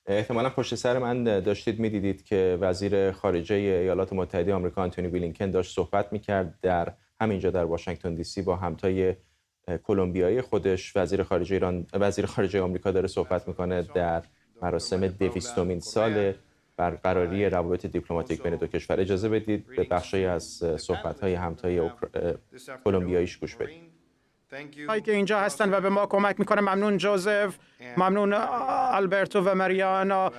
احتمالاً پشت سر من داشتید می‌دیدید که وزیر خارجه ایالات متحده آمریکا آنتونی بلینکن داشت صحبت می‌کرد در همینجا در واشنگتن دی سی با همتای کلمبیایی خودش. وزیر خارجه آمریکا داره صحبت می‌کنه در مراسم 200مین سال برقراری روابط دیپلماتیک بین دو کشور. اجازه بدید به بخشی از صحبت‌های همتای کلمبیاییش گوش بدید. هایی که اینجا هستن و به ما کمک میکنه. ممنون جوزف، ممنون آلبرتو و ماریانا،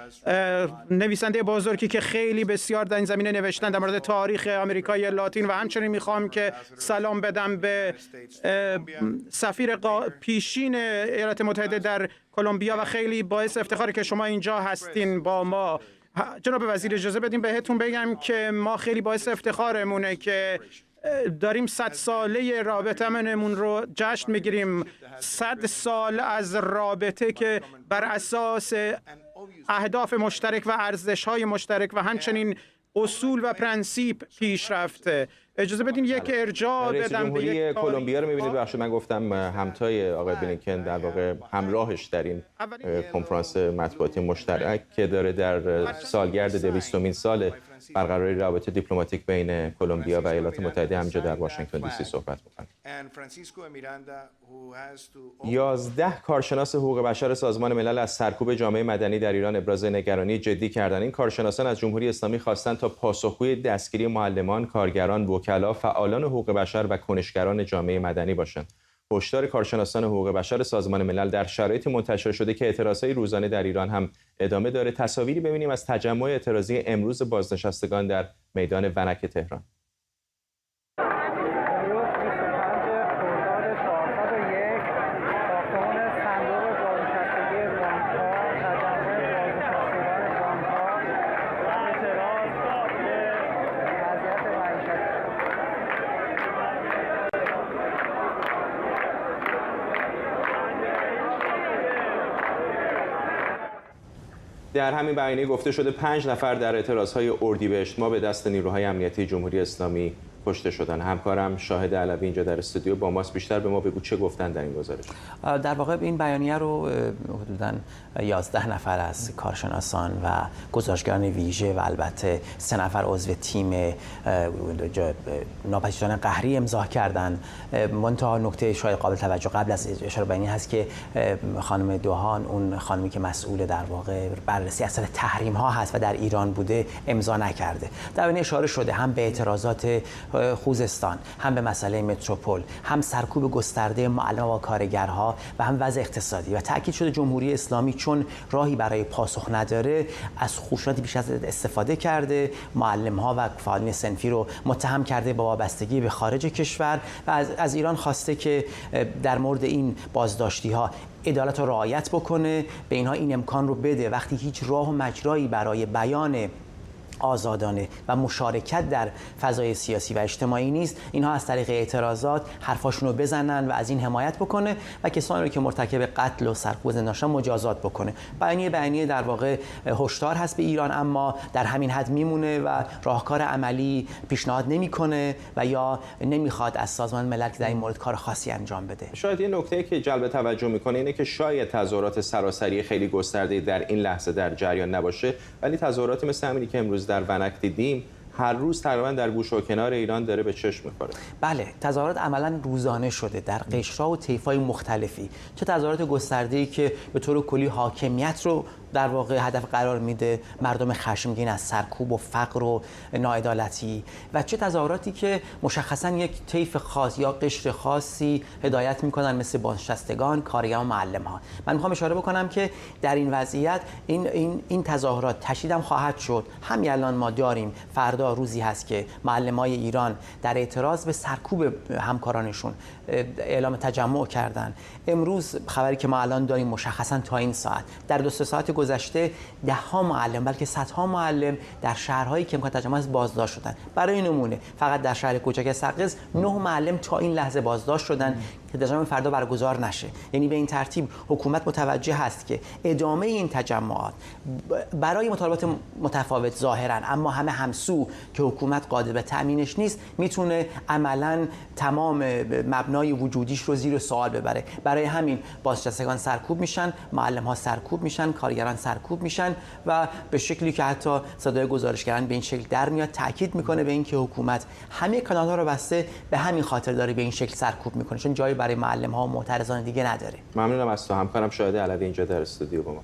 نویسنده بزرگی که خیلی بسیار در این زمینه نوشتن در مورد تاریخ آمریکای لاتین. و همچنین میخوام که سلام بدم به سفیر پیشین ایالات متحده در کلمبیا و خیلی باعث افتخاره که شما اینجا هستین با ما. جناب وزیر اجازه بدیم بهتون بگم که ما خیلی باعث افتخارمونه که داریم 100 ساله رابطمون رو جشن میگیریم. 100 سال از رابطه که بر اساس اهداف مشترک و ارزش‌های مشترک و همچنین اصول و پرنسیپ پیش رفته. اجازه بدین یک ارجاع بدم به جمهوری کلمبیا رو می‌بینید. بخش من گفتم همتای آقای بلینکن در واقع همراهش در این کنفرانس مطبوعاتی مشترک که داره در سالگرد 200مین سال برقراری روابط دیپلماتیک بین کلمبیا و ایالات متحده همینجا در واشنگتن دی سی صحبت می‌کنه. 11 کارشناس حقوق بشر سازمان ملل از سرکوب جامعه مدنی در ایران ابراز نگرانی جدی کردند. این کارشناسان از جمهوری اسلامی خواستند تا پاسخگوی دستگیری معلمان، کارگران، وکلا، فعالان حقوق بشر و کنشگران جامعه مدنی باشند. هشدار کارشناسان حقوق بشر سازمان ملل در شرایطی منتشر شده که اعتراضهای روزانه در ایران هم ادامه داره. تصاویری ببینیم از تجمع اعتراضی امروز بازنشستگان در میدان ونک تهران. در همین بیانیه گفته شده 5 نفر در اعتراضهای اردیبهشت ماه به دست نیروهای امنیتی جمهوری اسلامی کشته شدن. همکارم شاهد علوی اینجا در استودیو با ماست. بیشتر به ما بگو چه گفتن در این گزارش. در واقع این بیانیه رو حدوداً 11 نفر از کارشناسان و گزارشگران ویژه و البته 3 نفر عضو تیم ناپدیدشدن قهری امضا کردن. منتها نکته شاید قابل توجه قبل از اشاره به این هست که خانم دوهان، اون خانمی که مسئول در واقع بررسی اصل تحریم ها هست و در ایران بوده، امضا نکرده. در این اشاره شده هم به اعتراضات خوزستان، هم به مسئله متروپول، هم سرکوب گسترده معلمان و کارگرها و هم وضع اقتصادی. و تاکید شده جمهوری اسلامی چون راهی برای پاسخ نداره از خشونت بیش از استفاده کرده، معلم‌ها و فعالین صنفی رو متهم کرده با وابستگی به خارج کشور و از ایران خواسته که در مورد این بازداشتی‌ها عدالت رو رعایت بکنه، به اینها این امکان رو بده وقتی هیچ راه و مجرایی برای بیان آزادانه و مشارکت در فضای سیاسی و اجتماعی نیست، اینها از طریق اعتراضات حرفاشون رو بزنن و از این حمایت بکنه و کسانی رو که مرتکب قتل و سرکوب زندان شدن مجازات بکنه. بیانیه در واقع هشدار هست به ایران، اما در همین حد میمونه و راهکار عملی پیشنهاد نمیکنه و یا نمیخواد از سازمان ملل که در این مورد کار خاصی انجام بده. شاید یه نکته که جلب توجه میکنه اینه که شاید تظاهرات سراسری خیلی گسترده در این لحظه در جریان نباشه، ولی تظاهرات مثل همینی که امروز در ونک دیدیم هر روز تقریبا در گوشه و کنار ایران داره به چشم می‌خوره. بله، تظاهرات عملاً روزانه شده در قشرها و طیف‌های مختلفی. چه تظاهرات گسترده‌ای که به طور کلی حاکمیت رو در واقع هدف قرار میده، مردم خشمگین از سرکوب و فقر و ناعدالتی، و چه تظاهراتی که مشخصاً یک طیف خاص یا قشر خاصی هدایت میکنن مثل بازنشستگان، کارگران و معلم‌ها. من میخوام اشاره بکنم که در این وضعیت این تظاهرات تشدید خواهد شد. همین الان ما داریم، فردا روزی هست که معلمای ایران در اعتراض به سرکوب همکارانشون اعلام تجمع کردن. امروز خبری که ما الان داریم مشخصاً تا این ساعت در 2 ساعت گذشته 10 ها معلم بلکه 100 ها معلم در شهرهایی که امکان تجمع است بازداشت شدن. برای نمونه فقط در شهر کوچک سقز 9 معلم تا این لحظه بازداشت شدن که تجمع فردا برگزار نشه. یعنی به این ترتیب حکومت متوجه هست که ادامه این تجمعات برای مطالبات متفاوت ظاهرا اما همه همسو که حکومت قادر به تامینش نیست، میتونه عملاً تمام مبنای وجودیش رو زیر سوال ببره. برای همین بازنشستگان سرکوب میشن، معلم‌ها سرکوب میشن، کارگران سرکوب میشن و به شکلی که حتی صدای گزارشگران به این شکل در میاد تاکید میکنه به اینکه حکومت همه کانال‌ها رو بسته به همین خاطر داره به این شکل سرکوب میکنه، چون جایی برای معلم‌ها و معترضان دیگه نداره. ممنونم از تو. همکارم شاهد علوی اینجا در استودیو با ما.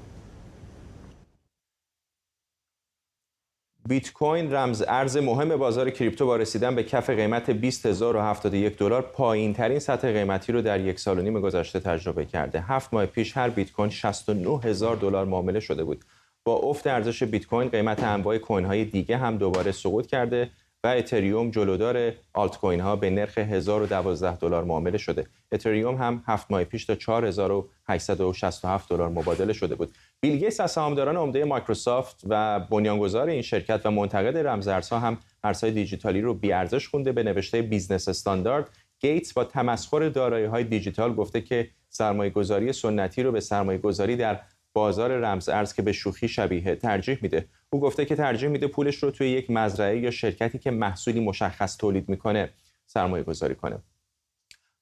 بیت کوین رمز ارز مهم بازار کریپتو با رسیدن به کف قیمت 20071 دلار پایین ترین سطح قیمتی رو در 1.5 سال گذشته تجربه کرده. 7 ماه پیش هر بیت کوین 69000 دلار معامله شده بود. با افت ارزش بیت کوین قیمت انواع کوین های دیگه هم دوباره سقوط کرده و اتریوم جلودار آلت کوین ها به نرخ 1012 دلار معامله شده. اتریوم هم 7 ماه پیش تا 4867 دلار مبادله شده بود. بیل گیتس از سهامداران عمده مایکروسافت و بنیانگذار این شرکت و منتقد رمزارزها هم ارزهای دیجیتالی رو بی‌ارزش خونده. به نوشته بیزنس استاندارد، گیتس با تمسخر دارایی‌های دیجیتال گفته که سرمایه‌گذاری سنتی رو به سرمایه‌گذاری در بازار رمز ارز که به شوخی شبیه ترجیح میده. او گفته که ترجیح میده پولش رو توی یک مزرعه یا شرکتی که محصولی مشخص تولید میکنه سرمایه گذاری کنه.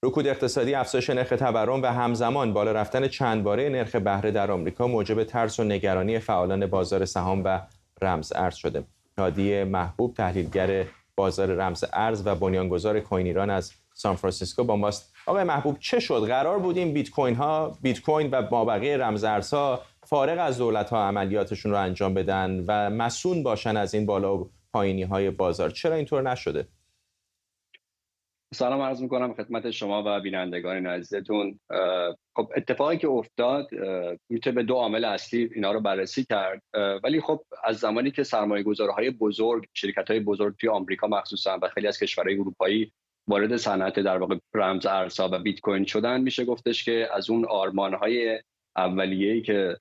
رکود اقتصادی، افزایش نرخ تورم و همزمان بالا رفتن چند باره نرخ بهره در آمریکا موجب ترس و نگرانی فعالان بازار سهام و رمز ارز شده. هادی محبوب، تحلیلگر بازار رمز ارز و بنیانگذار کوین ایران از سان فرانسیسکو با ماست. آقای محبوب، چه شد؟ قرار بود این بیت کوین و مابقی رمز ارزها فارغ از دولت‌ها عملیاتشون رو انجام بدن و مسئول باشن از این بالا و پایینی‌های بازار. چرا اینطور نشده؟ سلام عرض می‌کنم خدمت شما و بینندگان عزیزتون. خب اتفاقی که افتاد میتونه به دو عامل اصلی اینا رو بررسی کرد، ولی خب از زمانی که سرمایه‌گذارهای بزرگ، شرکت‌های بزرگ توی آمریکا مخصوصا و خیلی از کشورهای اروپایی وارد صنعت در واقع رمز ارزها و بیت کوین شدن، میشه گفتش که از اون آرمان‌های اولیه‌ای که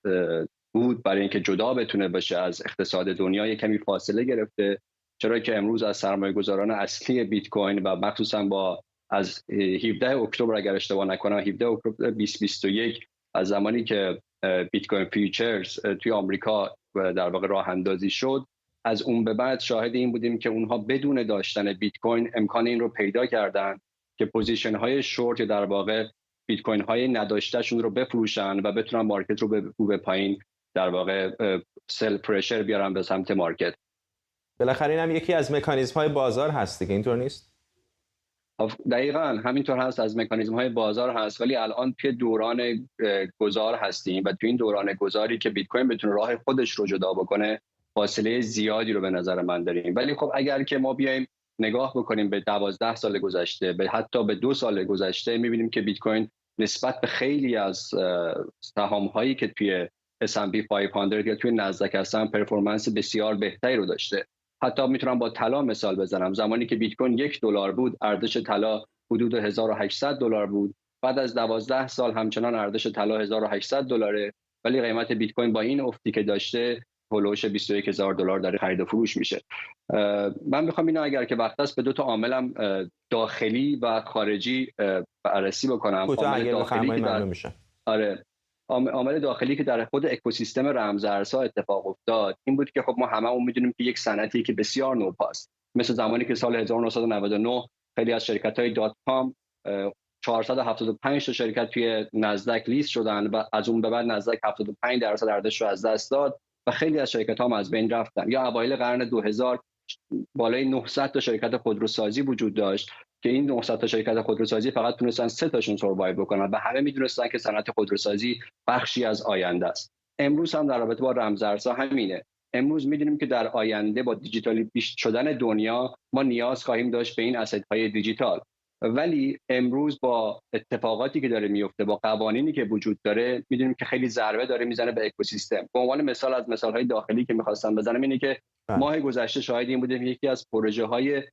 بود برای اینکه جدا بتونه باشه از اقتصاد دنیا کمی فاصله گرفته، چرا که امروز از سرمایه‌گذاران اصلی بیت کوین و مخصوصا با از 17 اکتبر اگر اشتباه نکنم 17 اکتبر 2021 از زمانی که بیت کوین فیوچرز توی آمریکا در واقع راه اندازی شد، از اون به بعد شاهد این بودیم که اونها بدون داشتن بیت کوین امکان این رو پیدا کردن که پوزیشن های شورت در واقع بیت کوین های نداشتهشون رو بفروشن و بتونن مارکت رو به پایین در واقع سل پرشر بیارن به سمت مارکت. بالاخره این هم یکی از مکانیزم های بازار هست دیگه، اینطور نیست؟ دقیقاً همینطور هست، از مکانیزم های بازار هست، ولی الان توی دوران گذار هستیم و توی این دوران گذاری که بیت کوین بتونه راه خودش رو جدا بکنه فاصله زیادی رو به نظر من داریم. ولی خب اگر که ما بیایم نگاه بکنیم به 12 سال گذشته، به حتی به 2 سال گذشته، می‌بینیم که بیت کوین نسبت به خیلی از سهام‌هایی که توی S&P 500 یا توی نزدک هستن پرفورمنس بسیار بهتری رو داشته. حتی میتونم با طلا مثال بزنم. زمانی که بیت کوین $1 بود، ارزش طلا حدود 1800 دلار بود. بعد از 12 سال همچنان ارزش طلا 1800 دلاره، ولی قیمت بیت کوین با این افتی که داشته هولوش 21000 دلار داره خرید و فروش میشه. من میخوام اینو اگر که وقت است به دو تا عاملم داخلی و خارجی بررسی بکنم. عامل داخلی که عامل داخلی که در خود اکوسیستم رمزارزها اتفاق افتاد این بود که خب ما هممون میدونیم که یک صنعتی که بسیار نوپاست، مثل زمانی که سال 1999 خیلی از شرکت‌های دات کام 475 تا شرکت توی نزدک لیست شدن و از اون به بعد نزدک 75% ارزش رو از دست داد و خیلی از شرکت‌ها هم از بین رفتن. یا اوایل قرن 2000 بالای 900 تا شرکت خودروسازی وجود داشت که این 900 تا شرکت خودروسازی فقط تونستن 3 تاشون سروایو بکنن و همه میدونستن که صنعت خودروسازی بخشی از آینده است. امروز هم در رابطه با رمزارزها همینه. امروز میدونیم که در آینده با دیجیتالی شدن دنیا ما نیاز خواهیم داشت به این اسیدهای دیجیتال، ولی امروز با اتفاقاتی که داره میفته، با قوانینی که وجود داره، میدونیم که خیلی ضربه داره میزنه به اکوسیستم. به عنوان مثال از مثالهای داخلی که میخواستم بزنم اینه که ماه گذشته شاهد این بودیم یکی از پروژه‌های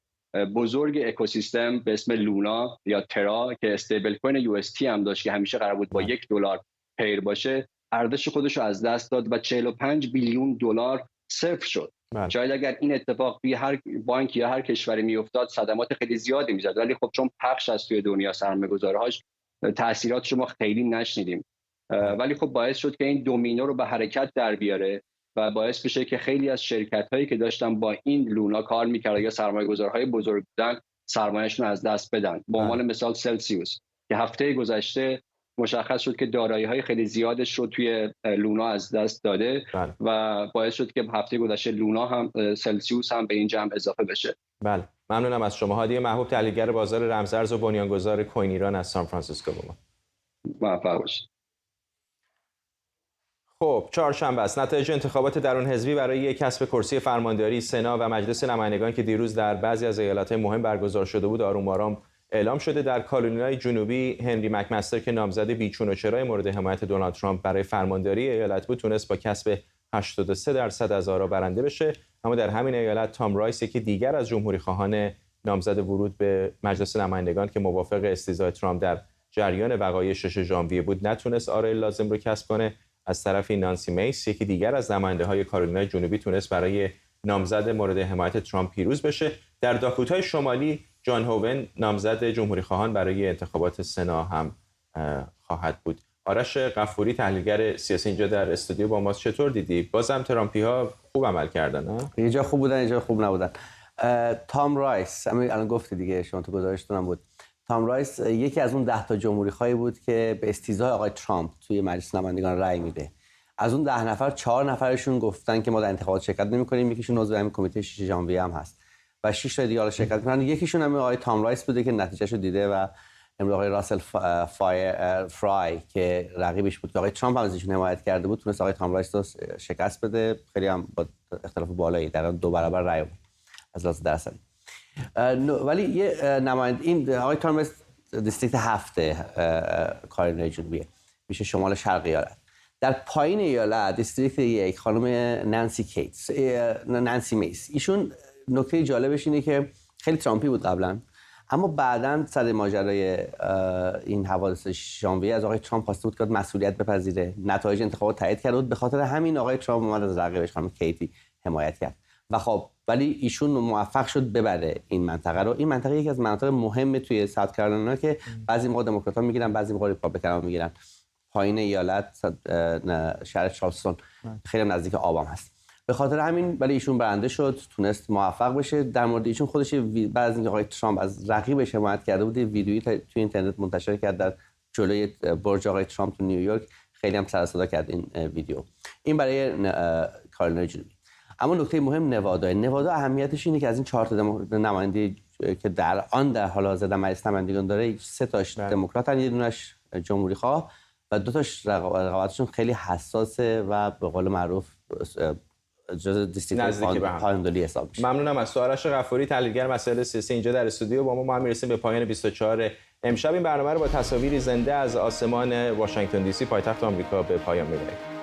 بزرگ اکوسیستم به اسم لونا یا ترا که استیبل کوین UST هم داشت که همیشه قرار بود با $1 پیر باشه، ارزش خودش رو از دست داد و 45 بیلیون دلار صفر شد. شاید اگر این اتفاق توی هر بانک یا هر کشوری میافتاد صدمات خیلی زیادی میزد، ولی خب چون پخش از توی دنیا سرمایه‌گذارهاش تاثیراتش ما خیلی نشنیدیم، ولی خب باعث شد که این دومینو رو به حرکت در بیاره و باعث بشه که خیلی از شرکت‌هایی که داشتن با این لونا کار می‌کردن یا سرمایه‌گذارهای بزرگ بودن سرمایه‌شون از دست بدن. به عنوان مثال سلسیوس که هفته گذشته مشخص شد که دارایی‌های خیلی زیادش رو توی لونا از دست داده و باعث شد که هفته گذشته لونا هم سلسیوس هم به این جمع اضافه بشه. بله، ممنونم از شما. هادی محبوب، تحلیلگر بازار رمزارز و بنیانگذار کوین ایران از سان فرانسیسکو با ما. موفق باشید. خب چهارشنبه است. نتایج انتخابات درون حزبی برای کسب کرسی فرمانداری سنا و مجلس نمایندگان که دیروز در بعضی از ایالت‌های مهم برگزار شده بود آروم آرام اعلام شده. در کارولینای جنوبی هنری مکمستر که نامزد بیچون و چرای مورد حمایت دونالد ترامپ برای فرمانداری ایالت بود تونست با کسب 83% از آرا برنده بشه. اما در همین ایالت تام رایس یکی دیگر از جمهوری‌خواهان نامزد ورود به مجلس نمایندگان که موافق استیضاح ترامپ در جریان وقایع 6 ژانویه بود نتونست آرای لازم رو کسب کنه. از طرفی نانسی میس یکی دیگر از نماینده‌های کارولینای جنوبی تونست برای نامزد مورد حمایت ترامپ پیروز بشه. در داکوتای شمالی جان هوون نامزد جمهوری‌خواهان برای انتخابات سنا هم خواهد بود. آرش غفوری تحلیلگر سیاسی اینجا در استودیو با ماست. چطور دیدی؟ بازم ترامپی‌ها خوب عمل کردن نه؟ یه جا خوب بودن، یه جا خوب نبودن. تام رایس الان گفتی دیگه، شما تو گزارشتون هم بود. تام رایس یکی از اون 10 تا جمهوری‌خواهی بود که به استیضاح آقای ترامپ توی مجلس نمایندگان رأی میده. از اون 10 نفر 4 نفرشون گفتن که ما در انتخابات شرکت نمی‌کنیم، یکیشون عضو همین کمیته 6 ژانویه هم هست و 6 تا دیگه شرکت می‌کنن. یکیشون هم آقای تام رایس بوده که نتیجهشو دیده و امروز آقای راسل فرای که رقیبش بود که آقای ترامپ هم ازشون حمایت کرده بود تونست آقای تام رایس رو شکست بده. خیلی هم با اختلاف بالایی در 2 برابر رأی بود از لحاظ درصدی. ولی یه نماینده این آقای تام رایس دیستریکت 7 کارولینای جنوبیه، میشه شمال شرق ایالت. در پایین ایالت دیستریکت 1 خانم نانسی میس، ایشون نکته جالبش اینه که خیلی ترامپی بود قبلا، اما بعداً سر ماجرای این حوادث ژانویه از آقای ترامپ خواسته بود که مسئولیت بپذیره. نتایج انتخابات تایید کرده بود، به خاطر همین آقای ترامپ اومد از رقیبش خانم کیتی حمایت کرد و خب ولی ایشون موفق شد ببره این منطقه رو. این منطقه یکی از مناطق مهم توی ساوت کارولاینا که بعضی موقع دموکرات‌ها میگیرن بعضی موقع ریپابلیکان‌ها میگیرن. پایین ایالت شهر چارلستون خیلی نزدیک آبام هست. به خاطر همین ولی ایشون برنده شد، تونست موفق بشه. در مورد ایشون خودش بعد از اینکه آقای ترامپ از رقیبش حمایت کرده بود ویدیویی توی اینترنت منتشر کرد در جلوی برج آقای ترامپ تو نیویورک. خیلی هم سر و صدا کرد این ویدیو. این برای کارولینای جنوبی. اما نکته مهم نوادا اهمیتش اینه که از این 4 تا نماینده که در حال حاضر در مجلس نمایندگان داره 3 تاش دموکراتن، یه دونش جمهوری خواه و 2 تاش رقابتشون خیلی حساسه و به قول معروف جزء دیستریکت پایندلی حساب میشه. ممنونم از تو آرش غفوری تحلیلگر مسائل سیاسی اینجا در استودیو با ما میرسیم به پایان 24 امشب. این برنامه رو با تصاویری زنده از آسمان واشنگتن دی سی پایتخت آمریکا به پایان میبریم.